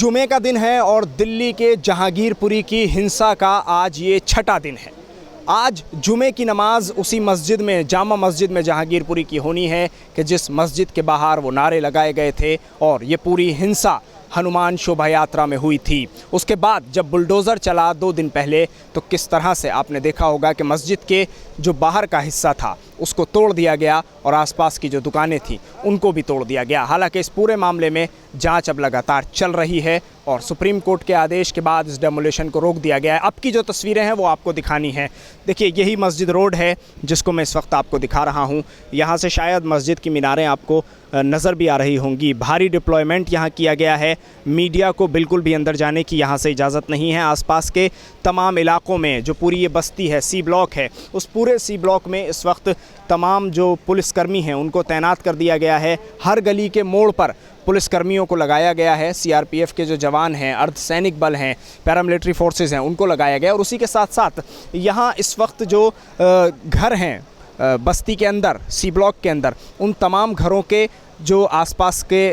जुमे का दिन है और दिल्ली के जहांगीरपुरी की हिंसा का आज ये छठा दिन है। आज जुमे की नमाज उसी मस्जिद में, जामा मस्जिद में जहांगीरपुरी की होनी है कि जिस मस्जिद के बाहर वो नारे लगाए गए थे और ये पूरी हिंसा हनुमान शोभा यात्रा में हुई थी। उसके बाद जब बुलडोज़र चला 2 दिन पहले, तो किस तरह से आपने देखा होगा कि मस्जिद के जो बाहर का हिस्सा था उसको तोड़ दिया गया और आसपास की जो दुकानें थी उनको भी तोड़ दिया गया। हालांकि इस पूरे मामले में जांच अब लगातार चल रही है और सुप्रीम कोर्ट के आदेश के बाद इस डेमोलिशन को रोक दिया गया है। अब की जो तस्वीरें हैं वो आपको दिखानी है। देखिए, यही मस्जिद रोड है जिसको मैं इस वक्त आपको दिखा रहा हूँ। यहाँ से शायद मस्जिद की मीनारें आपको नज़र भी आ रही होंगी। भारी डिप्लॉयमेंट यहाँ किया गया है। मीडिया को बिल्कुल भी अंदर जाने की यहाँ से इजाज़त नहीं है। आसपास के तमाम इलाकों में जो पूरी ये बस्ती है, सी ब्लॉक है, उस पूरे सी ब्लॉक में इस वक्त तमाम जो पुलिसकर्मी हैं उनको तैनात कर दिया गया है। हर गली के मोड़ पर पुलिसकर्मियों को लगाया गया है। सीआरपीएफ के जो जवान हैं, अर्धसैनिक बल हैं, पैरामिलिट्री फोर्सेस हैं, उनको लगाया गया। और उसी के साथ साथ यहाँ इस वक्त जो घर हैं बस्ती के अंदर, सी ब्लॉक के अंदर, उन तमाम घरों के जो आसपास के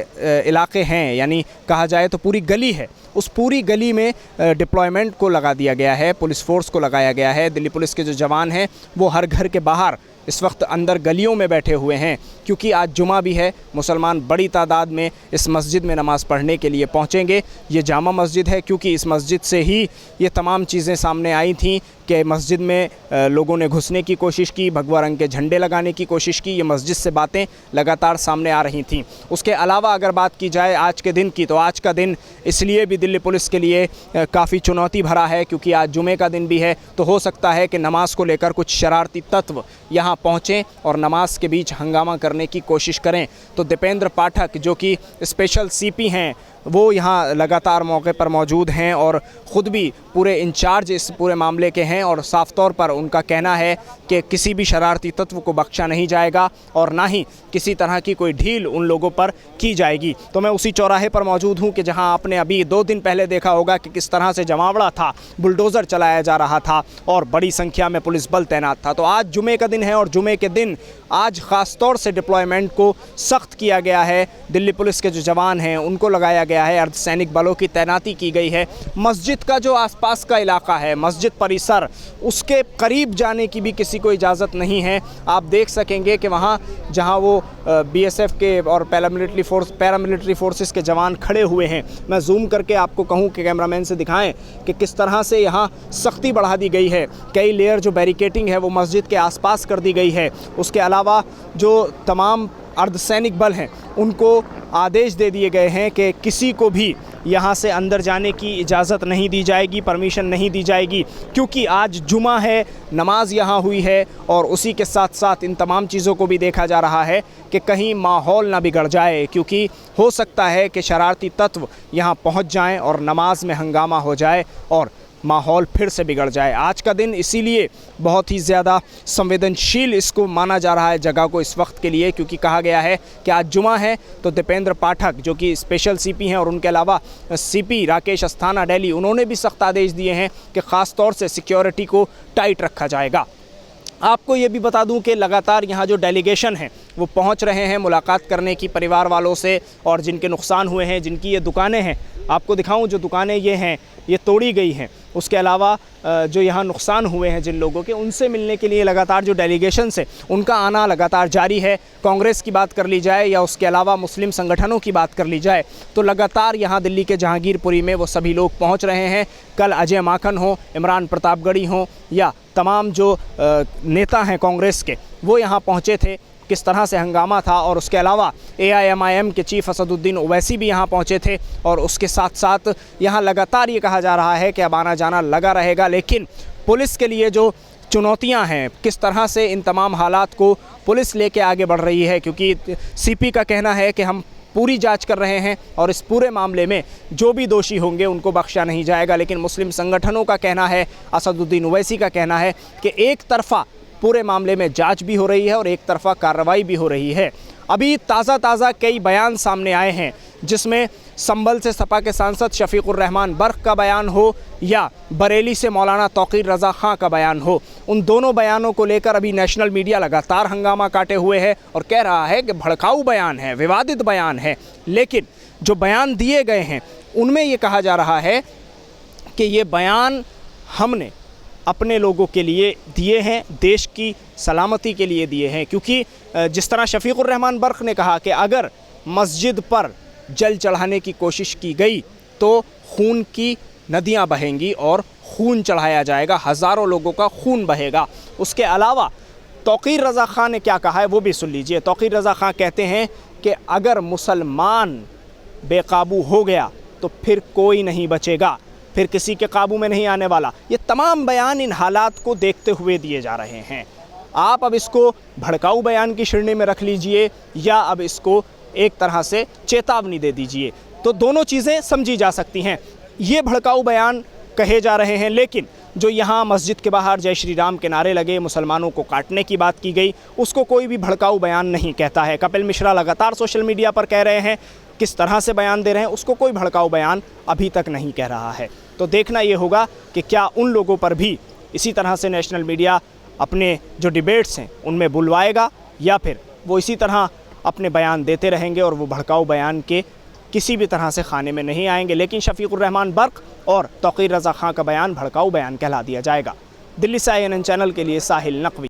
इलाके हैं, यानी कहा जाए तो पूरी गली है, उस पूरी गली में डिप्लॉयमेंट को लगा दिया गया है, पुलिस फोर्स को लगाया गया है। दिल्ली पुलिस के जो जवान हैं वो हर घर के बाहर इस वक्त अंदर गलियों में बैठे हुए हैं, क्योंकि आज जुमा भी है। मुसलमान बड़ी तादाद में इस मस्जिद में नमाज़ पढ़ने के लिए पहुंचेंगे। ये जामा मस्जिद है क्योंकि इस मस्जिद से ही ये तमाम चीज़ें सामने आई थीं कि मस्जिद में लोगों ने घुसने की कोशिश की, भगवा रंग के झंडे लगाने की कोशिश की। ये मस्जिद से बातें लगातार सामने आ रही थीं। उसके अलावा अगर बात की जाए आज के दिन की, तो आज का दिन इसलिए भी दिल्ली पुलिस के लिए काफ़ी चुनौती भरा है क्योंकि आज जुमे का दिन भी है। तो हो सकता है कि नमाज को लेकर कुछ शरारती तत्व यहाँ पहुँचें और नमाज के बीच हंगामा करने की कोशिश करें। तो दीपेंद्र पाठक जो कि स्पेशल सीपी हैं वो यहाँ लगातार मौके पर मौजूद हैं और ख़ुद भी पूरे इंचार्ज इस पूरे मामले के हैं। और साफ़ तौर पर उनका कहना है कि किसी भी शरारती तत्व को बख्शा नहीं जाएगा और ना ही किसी तरह की कोई ढील उन लोगों पर की जाएगी। तो मैं उसी चौराहे पर मौजूद हूँ कि जहाँ आपने अभी 2 दिन पहले देखा होगा कि किस तरह से जमावड़ा था, बुलडोज़र चलाया जा रहा था और बड़ी संख्या में पुलिस बल तैनात था। तो आज जुमे का दिन है और जुमे के दिन आज ख़ास तौर से डिप्लॉयमेंट को सख्त किया गया है। दिल्ली पुलिस के जो जवान हैं उनको लगाया गया है, अर्धसैनिक बलों की तैनाती की गई है। मस्जिद का जो आसपास का इलाका है, मस्जिद परिसर, उसके करीब जाने की भी किसी को इजाज़त नहीं है। आप देख सकेंगे कि वहाँ जहाँ वो बीएसएफ के और पैरामिलिट्री फोर्सेस के जवान खड़े हुए हैं, मैं जूम करके आपको कहूँ कि कैमरामैन से दिखाएं कि किस तरह से यहाँ सख्ती बढ़ा दी गई है। कई लेयर जो बैरिकेटिंग है वो मस्जिद के आसपास कर दी गई है। उसके अलावा जो तमाम अर्धसैनिक बल हैं उनको आदेश दे दिए गए हैं कि किसी को भी यहाँ से अंदर जाने की इजाज़त नहीं दी जाएगी, परमिशन नहीं दी जाएगी, क्योंकि आज जुमा है, नमाज यहाँ हुई है। और उसी के साथ साथ इन तमाम चीज़ों को भी देखा जा रहा है कि कहीं माहौल ना बिगड़ जाए, क्योंकि हो सकता है कि शरारती तत्व यहाँ पहुँच जाएँ और नमाज में हंगामा हो जाए और माहौल फिर से बिगड़ जाए। आज का दिन इसीलिए बहुत ही ज़्यादा संवेदनशील इसको माना जा रहा है जगह को इस वक्त के लिए, क्योंकि कहा गया है कि आज जुमा है। तो दीपेंद्र पाठक जो कि स्पेशल सीपी हैं और उनके अलावा सीपी राकेश अस्थाना दिल्ली, उन्होंने भी सख्त आदेश दिए हैं कि ख़ास तौर से सिक्योरिटी को टाइट रखा जाएगा। आपको ये भी बता दूं कि लगातार यहाँ जो डेलीगेशन हैं वो पहुँच रहे हैं मुलाकात करने की परिवार वालों से, और जिनके नुकसान हुए हैं, जिनकी ये दुकानें हैं, आपको दिखाऊं जो दुकानें ये हैं ये तोड़ी गई हैं। उसके अलावा जो यहाँ नुकसान हुए हैं जिन लोगों के, उनसे मिलने के लिए लगातार जो डेलीगेशन है उनका आना लगातार जारी है। कांग्रेस की बात कर ली जाए या उसके अलावा मुस्लिम संगठनों की बात कर ली जाए तो लगातार यहाँ दिल्ली के जहांगीरपुरी में वो सभी लोग पहुँच रहे हैं। कल अजय माकन हो, इमरान प्रतापगढ़ी हो या तमाम जो नेता हैं कांग्रेस के, वो यहाँ पहुँचे थे। किस तरह से हंगामा था। और उसके अलावा AIMIM के चीफ असदुद्दीन ओवैसी भी यहाँ पहुँचे थे। और उसके साथ साथ यहाँ लगातार ये कहा जा रहा है कि अब आना जाना लगा रहेगा, लेकिन पुलिस के लिए जो चुनौतियाँ हैं, किस तरह से इन तमाम हालात को पुलिस लेके आगे बढ़ रही है, क्योंकि CP का कहना है कि हम पूरी जांच कर रहे हैं और इस पूरे मामले में जो भी दोषी होंगे उनको बख्शा नहीं जाएगा। लेकिन मुस्लिम संगठनों का कहना है, असदुद्दीन ओवैसी का कहना है कि एक तरफ़ा पूरे मामले में जांच भी हो रही है और एक तरफ़ा कार्रवाई भी हो रही है। अभी ताज़ा कई बयान सामने आए हैं जिसमें संभल से सपा के सांसद शफीकुर रहमान बर्क का बयान हो या बरेली से मौलाना तौकीर रज़ा खां का बयान हो। उन दोनों बयानों को लेकर अभी नेशनल मीडिया लगातार हंगामा काटे हुए है और कह रहा है कि भड़काऊ बयान है, विवादित बयान है। लेकिन जो बयान दिए गए हैं उनमें ये कहा जा रहा है कि ये बयान हमने अपने लोगों के लिए दिए हैं, देश की सलामती के लिए दिए हैं, क्योंकि जिस तरह शफीकुर रहमान बर्क ने कहा कि अगर मस्जिद पर जल चढ़ाने की कोशिश की गई तो खून की नदियां बहेंगी और खून चढ़ाया जाएगा, हज़ारों लोगों का खून बहेगा। उसके अलावा तौक़ीर रज़ा ख़ान ने क्या कहा है वो भी सुन लीजिए। तौक़ीर रज़ा ख़ान कहते हैं कि अगर मुसलमान बेकाबू हो गया तो फिर कोई नहीं बचेगा, फिर किसी के काबू में नहीं आने वाला। ये तमाम बयान इन हालात को देखते हुए दिए जा रहे हैं। आप अब इसको भड़काऊ बयान की श्रेणी में रख लीजिए या अब इसको एक तरह से चेतावनी दे दीजिए, तो दोनों चीज़ें समझी जा सकती हैं। ये भड़काऊ बयान कहे जा रहे हैं, लेकिन जो यहाँ मस्जिद के बाहर जय श्री राम के नारे लगे, मुसलमानों को काटने की बात की गई, उसको कोई भी भड़काऊ बयान नहीं कहता है। कपिल मिश्रा लगातार सोशल मीडिया पर कह रहे हैं, किस तरह से बयान दे रहे हैं, उसको कोई भड़काऊ बयान अभी तक नहीं कह रहा है। तो देखना ये होगा कि क्या उन लोगों पर भी इसी तरह से नेशनल मीडिया अपने जो डिबेट्स हैं उनमें बुलवाएगा या फिर वो इसी तरह अपने बयान देते रहेंगे और वो भड़काऊ बयान के किसी भी तरह से खाने में नहीं आएंगे। लेकिन शफीकुर रहमान बर्क और तौक़ीर रज़ा ख़ान का बयान भड़काऊ बयान कहला दिया जाएगा। दिल्ली से INN चैनल के लिए साहिल नकवी।